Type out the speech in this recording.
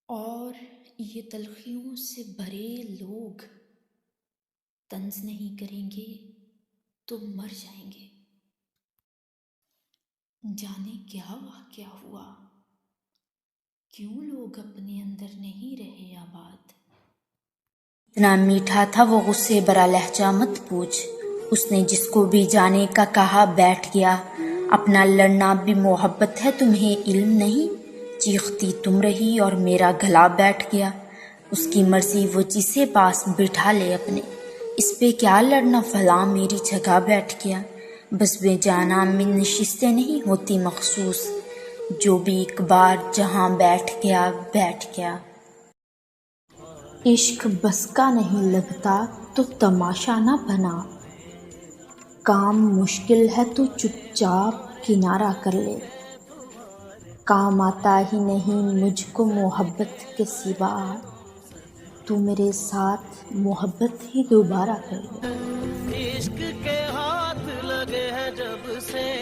اور یہ تلخیوں سے بھرے لوگ طنز نہیں کریں گے تو مر جائیں گے۔ جانے کیا واقعہ ہوا، کیوں لوگ اپنے اندر نہیں رہے آباد۔ اتنا میٹھا تھا وہ غصے برا لہجہ مت پوچھ، اس نے جس کو بھی جانے کا کہا بیٹھ گیا۔ اپنا لڑنا بھی محبت ہے تمہیں علم نہیں، چیختی تم رہی اور میرا گلا بیٹھ گیا۔ اس کی مرضی وہ جسے پاس بٹھا لے اپنے، اس پہ کیا لڑنا فلاں میری جگہ بیٹھ گیا۔ بس بے جانا میں نشستیں نہیں ہوتی مخصوص، جو بھی ایک بار جہاں بیٹھ گیا بیٹھ گیا۔ عشق بس کا نہیں لگتا تو تماشا نہ بنا، کام مشکل ہے تو چپ چاپ کنارہ کر لے۔ کام آتا ہی نہیں مجھ کو محبت کے سوا، تو میرے ساتھ محبت ہی دوبارہ کر لے۔ عشق کے ہاتھ لگے ہیں جب سے